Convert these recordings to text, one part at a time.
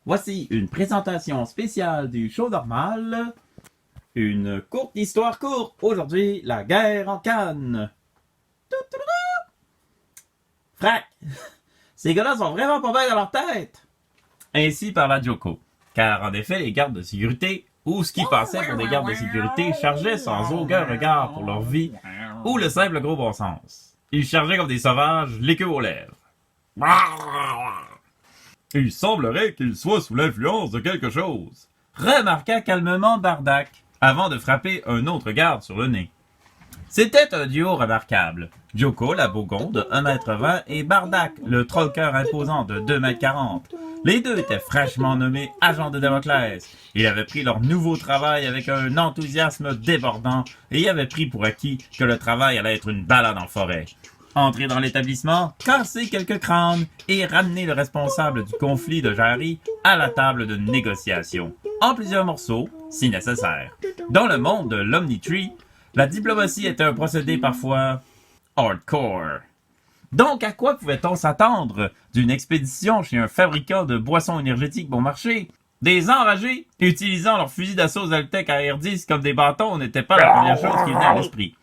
Voici une présentation spéciale du show normal. Une courte histoire courte. Aujourd'hui, la guerre en Cannes. Frac! Ces gars-là sont vraiment pas bien dans leur tête. Ainsi parla Joko. Car en effet, les gardes de sécurité, ou ce qui passait pour des gardes de sécurité, chargeaient sans aucun regard pour leur vie, ou le simple gros bon sens. Ils chargeaient comme des sauvages, les queues aux lèvres. Il semblerait qu'il soit sous l'influence de quelque chose, remarqua calmement Bardak, avant de frapper un autre garde sur le nez. C'était un duo remarquable. Joko, la Bougon de 1,20 m et Bardak, le trollcœur imposant de 2,40 m. Les deux étaient fraîchement nommés agents de Damoclès. Ils avaient pris leur nouveau travail avec un enthousiasme débordant et y avaient pris pour acquis que le travail allait être une balade en forêt. Entrer dans l'établissement, casser quelques crânes et ramener le responsable du conflit de Jari à la table de négociation, en plusieurs morceaux, si nécessaire. Dans le monde de l'Omnitree, la diplomatie était un procédé parfois hardcore. Donc, à quoi pouvait-on s'attendre d'une expédition chez un fabricant de boissons énergétiques bon marché? Des enragés utilisant leurs fusils d'assaut Zoltec à R10 comme des bâtons n'était pas la première chose qui venait à l'esprit.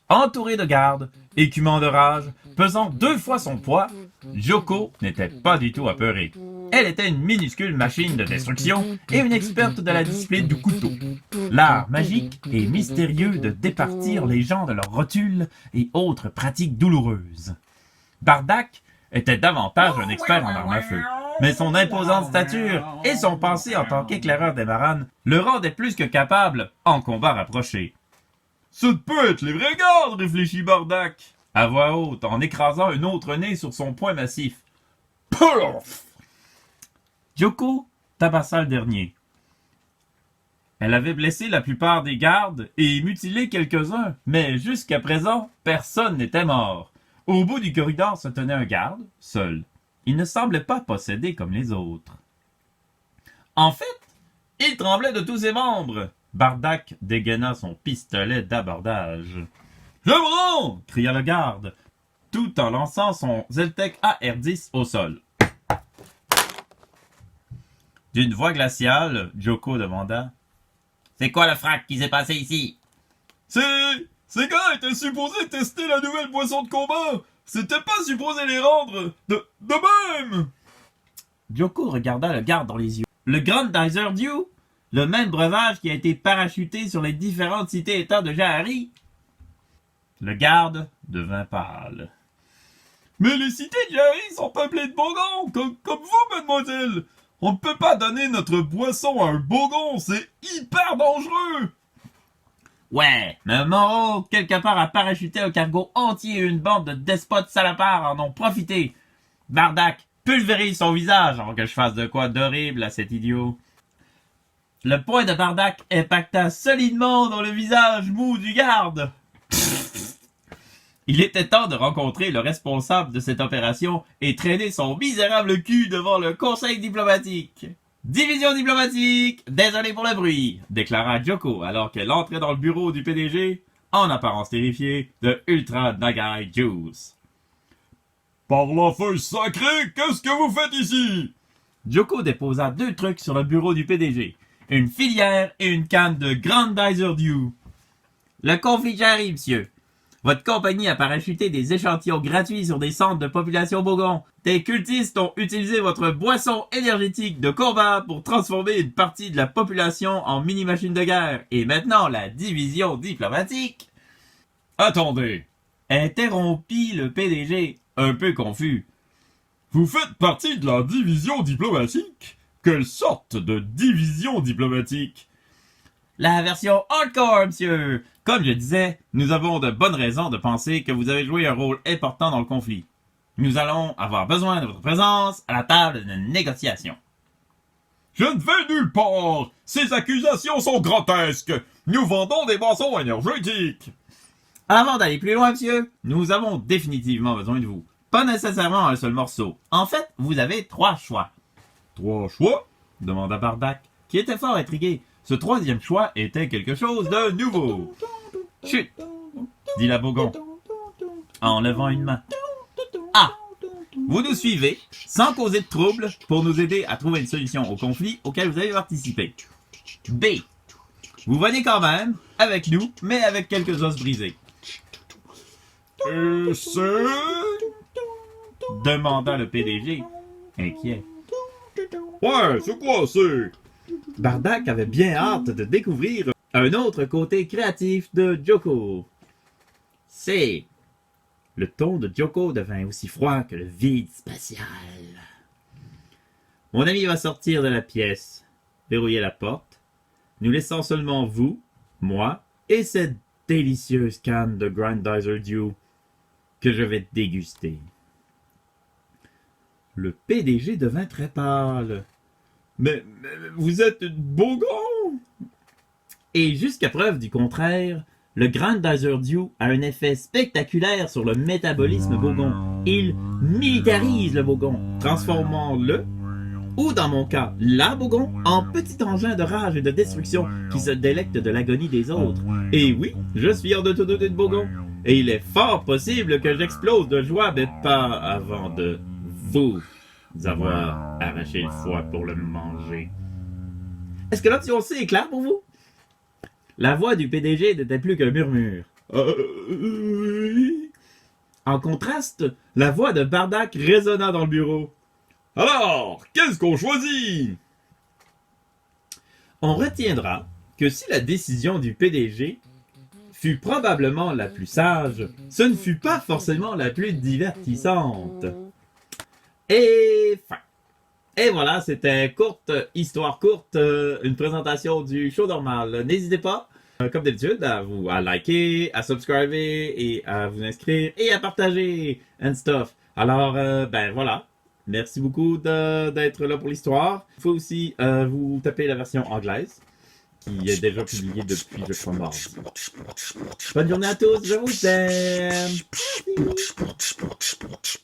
Entouré de gardes, écumant de rage, pesant 2 fois son poids, Joko n'était pas du tout apeurée. Elle était une minuscule machine de destruction et une experte de la discipline du couteau. L'art magique et mystérieux de départir les gens de leurs rotules et autres pratiques douloureuses. Bardak était davantage un expert en armes à feu, mais son imposante stature et son passé en tant qu'éclaireur des maranes le rendaient plus que capable en combat rapproché. « Ça peut être les vrais gardes !» réfléchit Bardak, à voix haute, en écrasant un autre nez sur son poing massif. « Pouf !» Joko tabassa le dernier. Elle avait blessé la plupart des gardes et mutilé quelques-uns, mais jusqu'à présent, personne n'était mort. Au bout du corridor se tenait un garde, seul. Il ne semblait pas possédé comme les autres. En fait, il tremblait de tous ses membres. Bardak dégaina son pistolet d'abordage. « Je me rends !» cria le garde, tout en lançant son Zeltec AR-10 au sol. D'une voix glaciale, Joko demanda « C'est quoi le frac qui s'est passé ici? »« Ces gars étaient supposés tester la nouvelle boisson de combat. C'était pas supposé les rendre de même. » Joko regarda le garde dans les yeux. « Le Grandizer Dew? Le même breuvage qui a été parachuté sur les différentes cités-états de Jahari? » Le garde devint pâle. « Mais les cités de Jahari sont peuplées de bogons, comme vous, mademoiselle. On ne peut pas donner notre boisson à un bogon, c'est hyper dangereux. » Ouais, mais Moro, quelque part, a parachuté un cargo entier et une bande de despotes salopards en ont profité. Bardak pulvérise son visage avant que je fasse de quoi d'horrible à cet idiot. Le poing de Bardak impacta solidement dans le visage mou du garde. Il était temps de rencontrer le responsable de cette opération et traîner son misérable cul devant le conseil diplomatique. « Division diplomatique, désolé pour le bruit », déclara Joko alors qu'elle entrait dans le bureau du PDG, en apparence terrifiée, de Ultra Nagai Juice. « Par la feuille sacrée, qu'est-ce que vous faites ici? » Joko déposa 2 trucs sur le bureau du PDG. Une filière et une canne de Grandizer Dew. « Le conflit Jahari, monsieur. Votre compagnie a parachuté des échantillons gratuits sur des centres de population bogon. Des cultistes ont utilisé votre boisson énergétique de combat pour transformer une partie de la population en mini-machine de guerre. Et maintenant, la division diplomatique... » « Attendez !» interrompit le PDG, un peu confus. « Vous faites partie de la division diplomatique? Quelle sorte de division diplomatique? » « La version hardcore, monsieur. Comme je disais, nous avons de bonnes raisons de penser que vous avez joué un rôle important dans le conflit. Nous allons avoir besoin de votre présence à la table de négociation. »« Je ne vais nulle part. Ces accusations sont grotesques. Nous vendons des boissons énergétiques. »« Avant d'aller plus loin, monsieur, nous avons définitivement besoin de vous. Pas nécessairement un seul morceau. En fait, vous avez 3 choix. »« 3 choix? » demanda Bardak, qui était fort intrigué. Ce 3e choix était quelque chose de nouveau. « Chut !» dit la Bougon, en levant une main. « Ah ! Vous nous suivez, sans causer de trouble, pour nous aider à trouver une solution au conflit auquel vous avez participé. B. Vous venez quand même, avec nous, mais avec quelques os brisés. C'est... Demanda le PDG, inquiet. Ouais, c'est quoi, c'est... Bardak avait bien hâte de découvrir un autre côté créatif de Joko. C. Le ton de Joko devint aussi froid que le vide spatial. Mon ami va sortir de la pièce, verrouiller la porte, nous laissant seulement vous, moi et cette délicieuse canne de Grandizer Dew que je vais déguster. Le PDG devint très pâle. Mais vous êtes Bougon? Et jusqu'à preuve du contraire, le Grandizer Dew a un effet spectaculaire sur le métabolisme Bougon. Il militarise le Bougon, transformant-le, ou dans mon cas, la Bougon, en petit engin de rage et de destruction qui se délecte de l'agonie des autres. Et oui, je suis hors de tout doute de Bougon. Et il est fort possible que j'explose de joie, mais pas avant de vous avoir arraché le foie pour le manger. Est-ce que l'option C est claire pour vous? La voix du PDG n'était plus qu'un murmure. En contraste, la voix de Bardak résonna dans le bureau. Alors, qu'est-ce qu'on choisit? On retiendra que si la décision du PDG fut probablement la plus sage, ce ne fut pas forcément la plus divertissante. Et fin. Et voilà, c'était histoire courte, une présentation du show normal. N'hésitez pas, comme d'habitude, à liker, à subscriber et à vous inscrire et à partager and stuff. Alors, ben voilà. Merci beaucoup d'être là pour l'histoire. Il faut aussi vous taper la version anglaise, qui est déjà publiée depuis, je crois, mardi. Bonne journée à tous, je vous aime!